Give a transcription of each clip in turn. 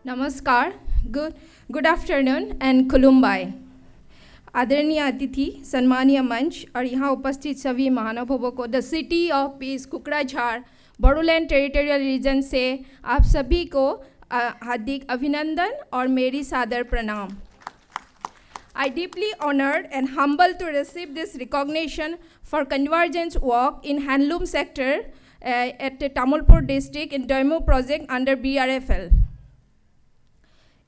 नमस्कार, good afternoon and खुलुम्बाई। आदरणीय अतिथि, सम्मानीय मंच और यहाँ उपस्थित सभी महानुभावों को the city of peace Kokrajhar Bodoland territorial region से आप सभी को हार्दिक अभिनंदन और मेरी सादर प्रणाम। I deeply honored and humbled to receive this recognition for convergence work in handloom sector at Tamulpur district in Daimyo project under BRFL।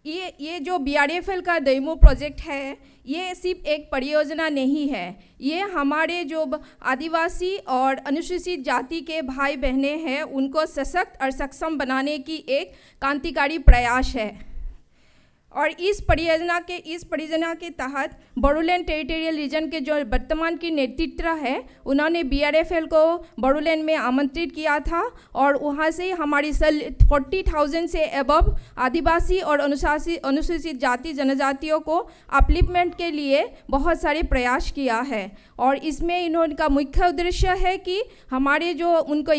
ये जो BRFL का दैमो प्रोजेक्ट है, ये सिर्फ एक परियोजना नहीं है, ये हमारे जो आदिवासी और अनुसूचित जाति के भाई बहनें हैं उनको सशक्त और सक्षम बनाने की एक क्रांतिकारी प्रयास है। और इस परियोजना के तहत बोडोलैंड टेरिटोरियल रीजन के जो वर्तमान की नेतृत्व है, उन्होंने BRFL को बोडोलैंड में आमंत्रित किया था और वहाँ से हमारी 40,000 से अबव आदिवासी और अनुसूचित जाति जनजातियों को अपलिफ्टमेंट के लिए बहुत सारे प्रयास किया है। और इसमें इनका मुख्य उद्देश्य है कि हमारे जो उनको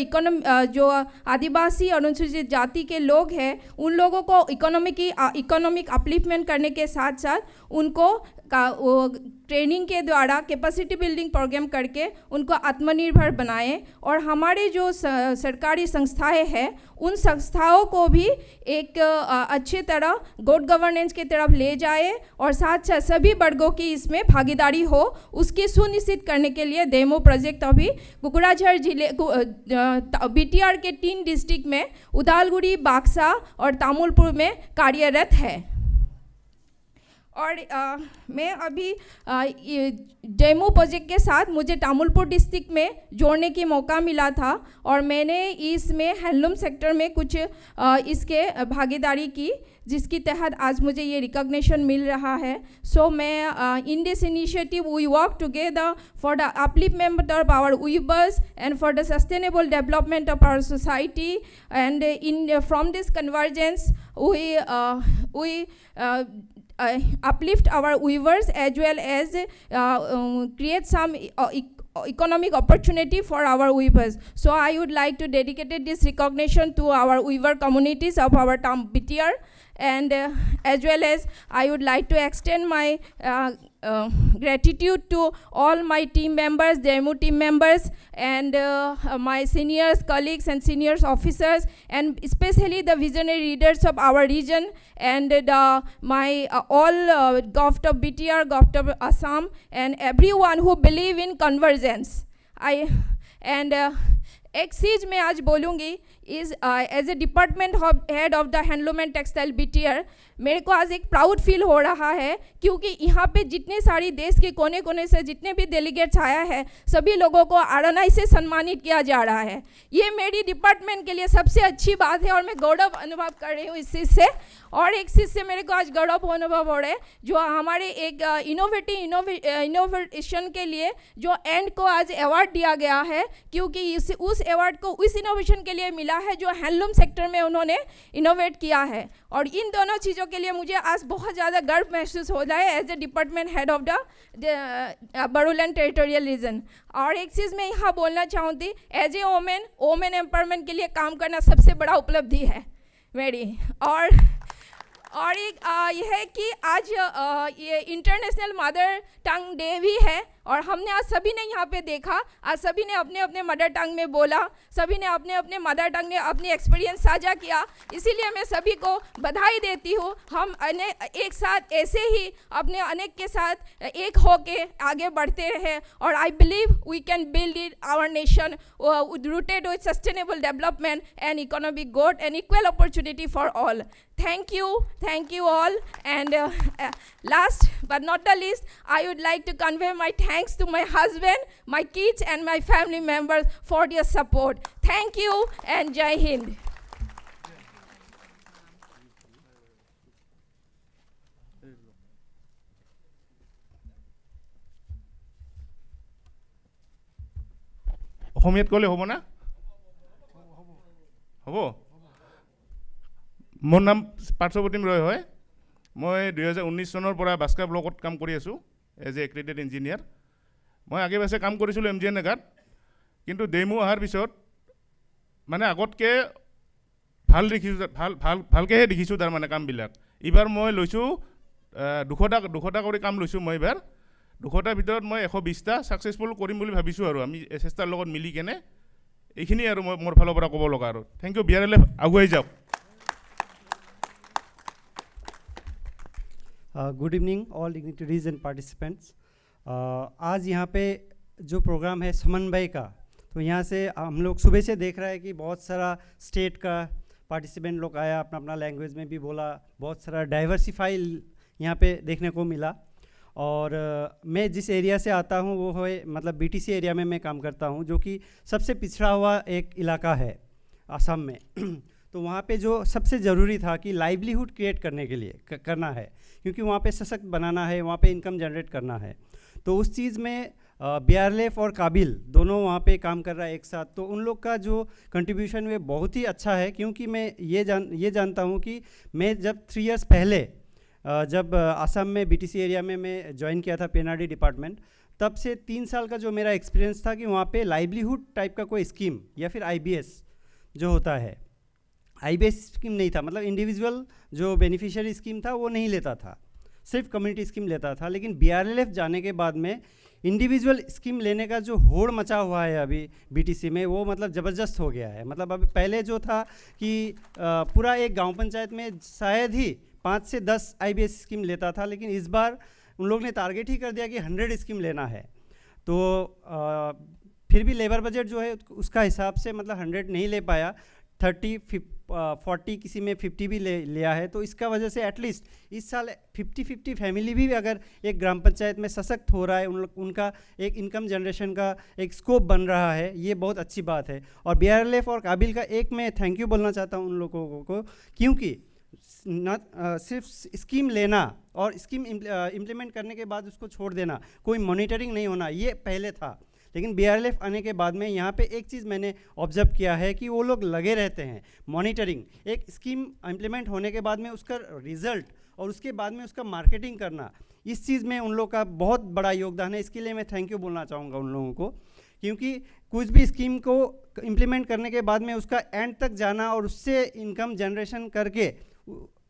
जो आदिवासी और अनुसूचित जाति के लोग हैं, उन लोगों को इकोनॉमिक अपलिफ्टमेंट करने के साथ साथ उनको ट्रेनिंग के द्वारा कैपेसिटी बिल्डिंग प्रोग्राम करके उनको आत्मनिर्भर बनाएं और हमारे जो सरकारी संस्थाएं हैं उन संस्थाओं को भी एक अच्छे तरह गुड गवर्नेंस की तरफ ले जाए और साथ साथ सभी वर्गों की इसमें भागीदारी हो, उसकी सुनिश्चित करने के लिए दैमो प्रोजेक्ट अभी कुकराझार जिले BTR के 3 डिस्ट्रिक्ट में उदालगुड़ी, बाक्सा और तामुलपुर में कार्यरत है। और मैं अभी दैमो प्रोजेक्ट के साथ मुझे तामुलपुर डिस्ट्रिक्ट में जोड़ने की मौका मिला था और मैंने इसमें हैंडलूम सेक्टर में कुछ इसके भागीदारी की, जिसके तहत आज मुझे ये रिकॉग्निशन मिल रहा है। सो मैं in this initiative we work together for the upliftment of our weavers and for the sustainable development of our society and in from this convergence we uplift our weavers as well as create some economic opportunity for our weavers. So I would like to dedicate this recognition to our weaver communities of our town BTR, and as well as I would like to extend my gratitude to all my team members, DMO team members, and my seniors, colleagues and seniors officers, and especially the visionary leaders of our region, and my all Govt of BTR, Govt of Assam, and everyone who believe in convergence. एक चीज़ मैं आज बोलूँगी is as a department head of the handloom and textile BTR, मेरे को आज एक proud feel हो रहा है क्योंकि यहाँ पे जितने सारी देश के कोने कोने से जितने भी डेलीगेट्स आया है, सभी लोगों को RNI से सम्मानित किया जा रहा है। ये मेरी डिपार्टमेंट के लिए सबसे अच्छी बात है और मैं गौरव अनुभव कर रही हूँ इस चीज़ से। और एक चीज़ से मेरे को आज गौरव अनुभव हो रहा है, जो हमारे एक इनोवेशन के लिए जो एंड को आज अवार्ड दिया गया है, क्योंकि उस अवार्ड को उस इनोवेशन के लिए मिला है जो हैंडलूम सेक्टर में उन्होंने इनोवेट किया है। और इन दोनों चीज़ों के लिए मुझे आज बहुत ज़्यादा गर्व महसूस हो रहा है as a department head of the Bodoland territorial region. और एक चीज़ मैं यहाँ बोलना चाहूँगी, एज ए वोमेन एम्पावरमेंट के लिए काम करना सबसे बड़ा उपलब्धि है मेरी। और एक यह है कि आज ये इंटरनेशनल मदर टंग डे भी है और हमने आज सभी ने यहाँ पे देखा, आज सभी ने अपने अपने मदर टंग में बोला, सभी ने अपने अपने मदर टंग में अपनी एक्सपीरियंस साझा किया, इसीलिए मैं सभी को बधाई देती हूँ। हम एक साथ ऐसे ही अपने अनेक के साथ एक होके आगे बढ़ते रहे और I believe we can build it our nation rooted with sustainable development and economic growth and equal opportunity for all. Thank you all, and last but not the least, I would like to convey my thanks to my husband, my kids and my family members for their support. Thank you and Jai Hind. অসমীয়াত ক'লে হ'ব না? হ'ব। মোৰ নাম পাৰ্থপ্ৰতিম ৰয় হয়। মই 2019 চনৰ পৰা বাস্কাৰ ব্লকত কাম কৰি আছোঁ এজ এ এক্ৰেডিটেড ইঞ্জিনিয়াৰ। মই আগে পাছে কাম কৰিছিলোঁ MGN নেগাত, কিন্তু ডেমো অহাৰ পিছত মানে আগতকৈ ভাল দেখিছোঁ, ভালকৈহে দেখিছোঁ তাৰমানে কামবিলাক। এইবাৰ মই লৈছোঁ 200টা কৰি কাম লৈছোঁ মই এইবাৰ। 200টাৰ ভিতৰত মই 120টা ছাকচেছফুল কৰিম বুলি ভাবিছোঁ আৰু আমি চেষ্টাৰ লগত মিলি কেনে। এইখিনি আৰু মই মোৰ ফালৰ পৰা ক'ব লগা আৰু। Thank you. BRLF আগুৱাই যাওক। Good evening all dignitaries and participants. आज यहाँ पे जो प्रोग्राम है समन्वय का, तो यहाँ से हम लोग सुबह से देख रहे हैं कि बहुत सारा स्टेट का पार्टिसिपेंट लोग आया, अपना अपना लैंग्वेज में भी बोला, बहुत सारा डाइवर्सिफाई यहाँ पे देखने को मिला। और मैं जिस एरिया से आता हूँ वो है मतलब BTC एरिया में मैं काम करता हूँ, जो कि सबसे पिछड़ा हुआ एक इलाका है असम में। तो वहाँ पे जो सबसे ज़रूरी था कि लाइवलीहुड क्रिएट करने के लिए करना है, क्योंकि वहाँ पे सशक्त बनाना है, वहाँ पे इनकम जनरेट करना है। तो उस चीज़ में BRLF और काबिल दोनों वहाँ पे काम कर रहा है एक साथ। तो उन लोग का जो कंट्रीब्यूशन वे बहुत ही अच्छा है, क्योंकि मैं ये जानता हूँ कि मैं जब 3 इयर्स पहले जब असम में BTC एरिया में मैं ज्वाइन किया था PNRD डिपार्टमेंट, तब से 3 साल का जो मेरा एक्सपीरियंस था कि वहाँ पे लाइवलीहुड टाइप का कोई स्कीम या फिर IBS जो होता है, IBS स्कीम नहीं था, मतलब इंडिविजुअल जो बेनिफिशियरी स्कीम था वो नहीं लेता था, सिर्फ कम्युनिटी स्कीम लेता था। लेकिन BRLF जाने के बाद में इंडिविजुअल स्कीम लेने का जो होड़ मचा हुआ है अभी BTC में, वो मतलब ज़बरदस्त हो गया है। मतलब अभी पहले जो था कि पूरा एक गांव पंचायत में शायद ही 5 से 10 IBS स्कीम लेता था, लेकिन इस बार उन लोग ने टारगेट ही कर दिया कि 100 स्कीम लेना है। तो फिर भी लेबर बजट जो है उसका हिसाब से मतलब 100 नहीं ले पाया, 30, 40, किसी में 50 भी लिया है। तो इसका वजह से एटलीस्ट इस साल 50-50 फैमिली भी अगर एक ग्राम पंचायत में सशक्त हो रहा है, उनका एक इनकम जनरेशन का एक स्कोप बन रहा है, ये बहुत अच्छी बात है। और BRLF और काबिल का एक मैं थैंक यू बोलना चाहता हूँ उन लोगों को, क्योंकि सिर्फ स्कीम लेना और स्कीम इम्प्लीमेंट करने के बाद उसको छोड़ देना, कोई मॉनिटरिंग नहीं होना, ये पहले था। लेकिन BRLF आने के बाद में यहाँ पे एक चीज़ मैंने ऑब्जर्व किया है कि वो लोग लगे रहते हैं मॉनिटरिंग, एक स्कीम इम्प्लीमेंट होने के बाद में उसका रिजल्ट और उसके बाद में उसका मार्केटिंग करना, इस चीज़ में उन लोग का बहुत बड़ा योगदान है। इसके लिए मैं थैंक यू बोलना चाहूँगा उन लोगों को, क्योंकि कुछ भी स्कीम को इम्प्लीमेंट करने के बाद में उसका एंड तक जाना और उससे इनकम जनरेशन करके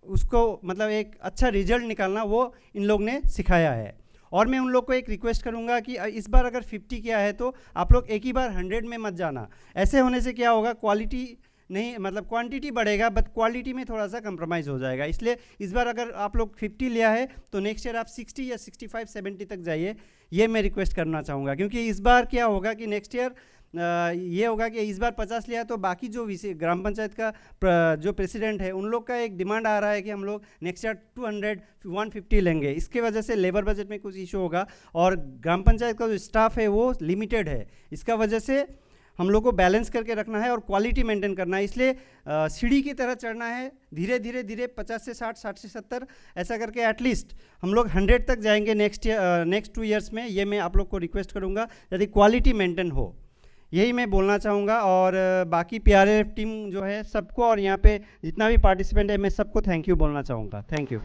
उसको मतलब एक अच्छा रिजल्ट निकालना, वो इन लोग ने सिखाया है। और मैं उन लोग को एक रिक्वेस्ट करूंगा कि इस बार अगर 50 किया है तो आप लोग एक ही बार 100 में मत जाना। ऐसे होने से क्या होगा, क्वालिटी नहीं मतलब क्वांटिटी बढ़ेगा बट क्वालिटी में थोड़ा सा कंप्रोमाइज़ हो जाएगा। इसलिए इस बार अगर आप लोग 50 लिया है तो नेक्स्ट ईयर आप 60 या 65-70 तक जाइए, ये मैं रिक्वेस्ट करना चाहूँगा। क्योंकि इस बार क्या होगा कि नेक्स्ट ईयर ये होगा कि इस बार 50 लिया तो बाकी जो ग्राम पंचायत का जो प्रेसिडेंट है उन लोग का एक डिमांड आ रहा है कि हम लोग नेक्स्ट ईयर 200-150 लेंगे। इसके वजह से लेबर बजट में कुछ इशू होगा और ग्राम पंचायत का जो स्टाफ है वो लिमिटेड है। इसका वजह से हम लोग को बैलेंस करके रखना है और क्वालिटी मेंटेन करना है। इसलिए सीढ़ी की तरह चढ़ना है, धीरे धीरे धीरे 50 से 60, 60 से 70 ऐसा करके एटलीस्ट हम लोग 100 तक जाएंगे नेक्स्ट 2 ईयर्स में। ये मैं आप लोग को रिक्वेस्ट करूँगा यदि क्वालिटी मेंटेन हो, यही मैं बोलना चाहूँगा। और बाकी PRLF टीम जो है सबको और यहाँ पे जितना भी पार्टिसिपेंट है मैं सबको थैंक यू बोलना चाहूँगा। Thank you.